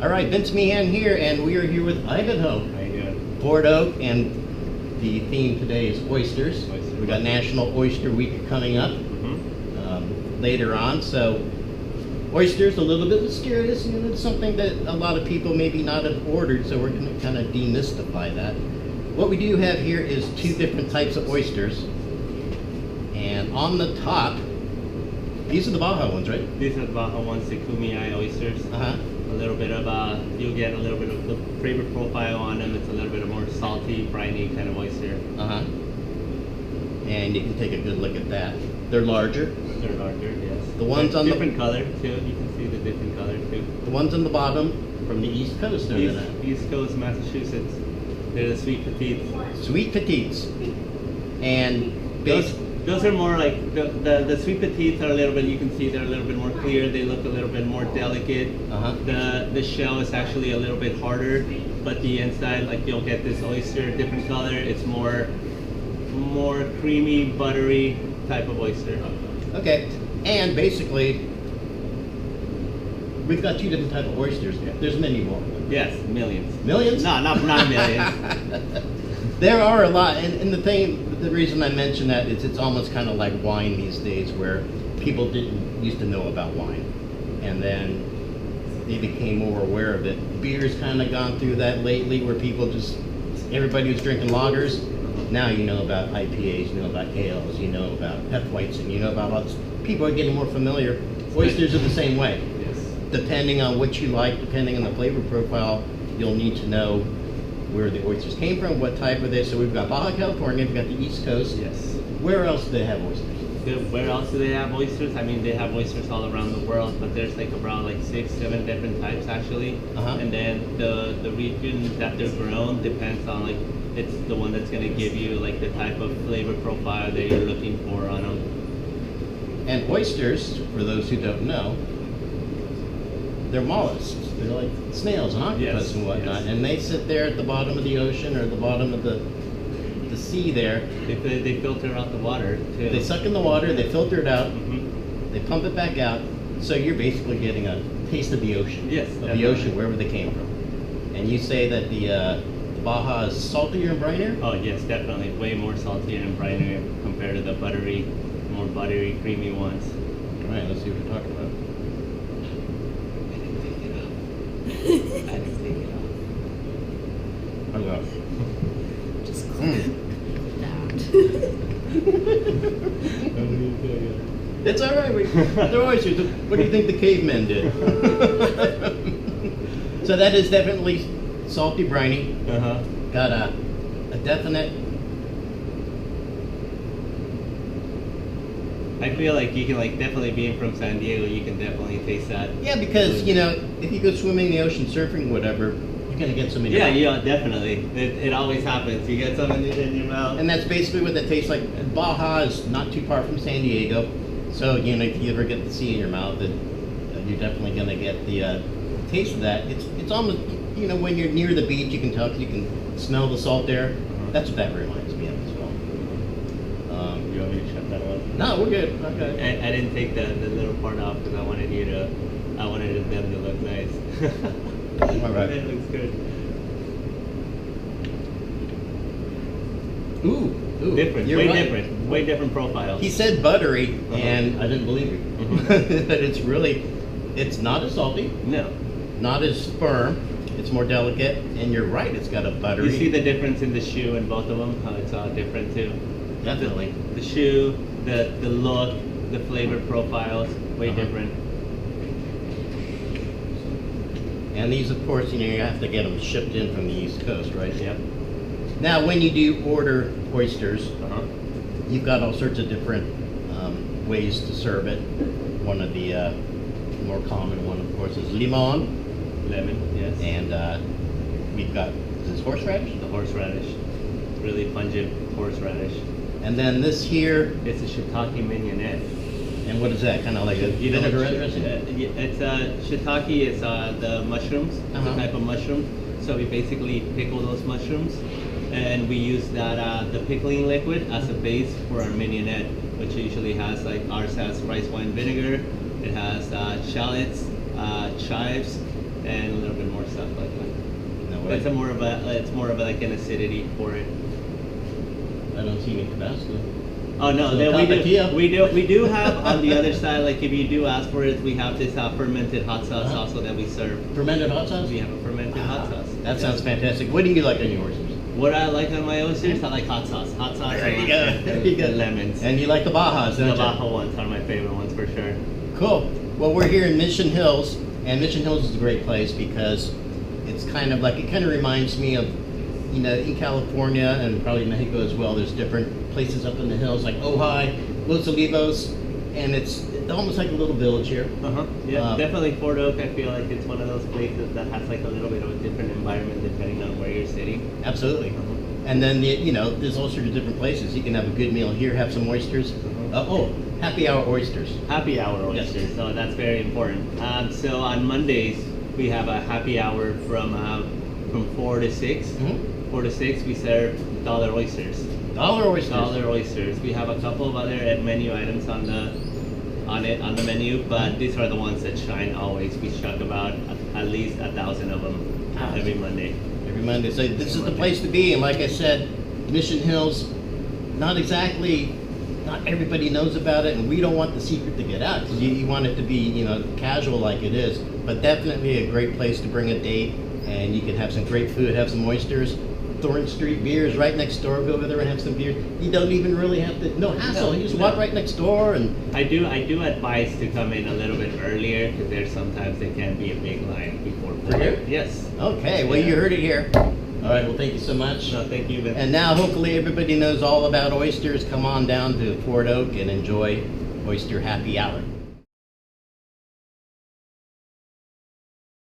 All right, Vince Meehan here, and we are here with Ivanhoe. How you doing? Port Oak, and the theme today is oysters. Oysters. We got National Oyster Week coming up later on, so oysters a little bit mysterious. You know, it's something that a lot of people maybe not have ordered, so we're going to kind of demystify that. What we do have here is two different types of oysters, and on the top, these are the Baja ones, right? These are the Baja ones, the Cuisine oysters. A little bit of you'll get a little bit of the flavor profile on them. It's a little bit of more salty, briny kind of oyster. And you can take a good look at that. They're larger. They're larger, yes. The ones on different color too. You can see the different color too. The ones on the bottom from the East Coast, East Coast, Massachusetts. They're the sweet petites. Sweet petites. And those are more like the sweet petites are a little bit. You can see they're a little bit more clear. They look a little bit more delicate. The shell is actually a little bit harder, but the inside, like you'll get this oyster, different color. It's more creamy, buttery type of oyster. Okay, and basically, we've got two different types of oysters. There's many more. Yes, millions. Millions? No, not millions. There are a lot, and the reason I mention that is it's almost kind of like wine these days, where people didn't used to know about wine, and then they became more aware of it. Beer's kind of gone through that lately, where everybody was drinking lagers. Now you know about IPAs, you know about ales, you know about Hefeweizens, you know about all this. People are getting more familiar. Oysters are the same way. Yes. Depending on what you like, depending on the flavor profile, you'll need to know where the oysters came from, what type are they. So we've got Baja California, we've got the East Coast. Yes. Where else do they have oysters? Where else do they have oysters? I mean, they have oysters all around the world, but there's like around like 6-7 different types actually. And then the region that they're grown depends on like, it's the one that's going to give you like the type of flavor profile that you're looking for on them. And oysters, for those who don't know, they're mollusks. They're like snails and octopus and whatnot, and they sit there at the bottom of the ocean or the bottom of the sea there. They filter out the water too. They suck in the water, they filter it out, they pump it back out, so you're basically getting a taste of the ocean. Yes, of the ocean, wherever they came from. And you say that the Baja is saltier and brinier? Oh yes, definitely. Way more saltier and brinier compared to the more buttery, creamy ones. All right, let's see what you're talking about. I didn't take it off. Oh, gosh. Just It's all right. They're oysters. What do you think the cavemen did? So that is definitely salty, briny. Got a definite. I feel like you can definitely being from San Diego, you can definitely taste that. Yeah, because if you go swimming in the ocean, surfing, whatever, you're gonna get some in your mouth. Yeah, definitely. It always happens. You get something in your mouth. And that's basically what that tastes like. Baja is not too far from San Diego, so if you ever get the sea in your mouth, you're definitely gonna get the taste of that. It's almost when you're near the beach, you can tell because you can smell the salt there. That's what that reminds me of as well. You want me to shut that one? No, we're good. Okay. I didn't take the little part off because I wanted them to look nice. All right. It looks good. Ooh. Different. You're Way right. different. Way different profile. He said buttery, and I didn't believe him. But it's not as salty. No. Not as firm. It's more delicate, and you're right. It's got a buttery. You see the difference in the shoe in both of them? How it's all different too. Definitely. The shoe, the look, the flavor profiles, way different. And these, of course, you have to get them shipped in from the East Coast, right? Yep. Now, when you do order oysters, you've got all sorts of different ways to serve it. One of the more common one, of course, is limon. Lemon, yes. And we've got, is this horseradish? The horseradish. Really pungent horseradish. And then this here. It's a shiitake mignonette. And what is that? Kind of like a vinaigrette dressing? It's shiitake is the mushrooms. It's a type of mushroom. So we basically pickle those mushrooms, and we use that the pickling liquid as a base for our mignonette, which usually has ours has rice wine vinegar. It has shallots, chives, and a little bit more stuff like that. No way. It's more of like an acidity for it. I don't see any Tabasco. Oh no, So then tapatio. we do have on the other side, like if you do ask for it, we have this fermented hot sauce also that we serve. Fermented hot sauce? We have a fermented hot sauce. That sounds fantastic. What do you like on your oysters? What I like on my oysters, I like hot sauce. Hot sauce. There you go. and There you go. lemons. And you like the Bajas, The don't you? Baja ones are my favorite ones for sure. Cool. Well, we're here in Mission Hills, and Mission Hills is a great place because it's kind of reminds me of, you know, in California and probably Mexico as well. There's different places up in the hills like Ojai, Los Olivos, and it's almost like a little village here. Yeah, definitely Fort Oak. I feel like it's one of those places that has like a little bit of a different environment depending on where you're sitting. Absolutely. And then, there's all sorts of different places. You can have a good meal here, have some oysters. Happy hour oysters. Happy hour oysters, Yes. so that's very important. So on Mondays, we have a happy hour from 4 to 6. 4 to 6, we serve dollar oysters. Dollar oysters. Dollar oysters. We have a couple of other menu items on the menu, but these are the ones that shine always. We chuck about at least 1,000 of them every Monday. Every Monday. So this is the place to be. And like I said, Mission Hills, not everybody knows about it, and we don't want the secret to get out because you want it to be, casual like it is. But definitely a great place to bring a date, and you can have some great food, have some oysters. Thorn Street Beer is right next door. Go over there and have some beer. You don't even really have to, no hassle. You just walk right next door and. I do advise to come in a little bit earlier because there sometimes there can be a big line before. For here? Yes. Okay, well you heard it here. All right, well thank you so much. No, thank you, Vince. And now hopefully everybody knows all about oysters. Come on down to Fort Oak and enjoy Oyster Happy Hour.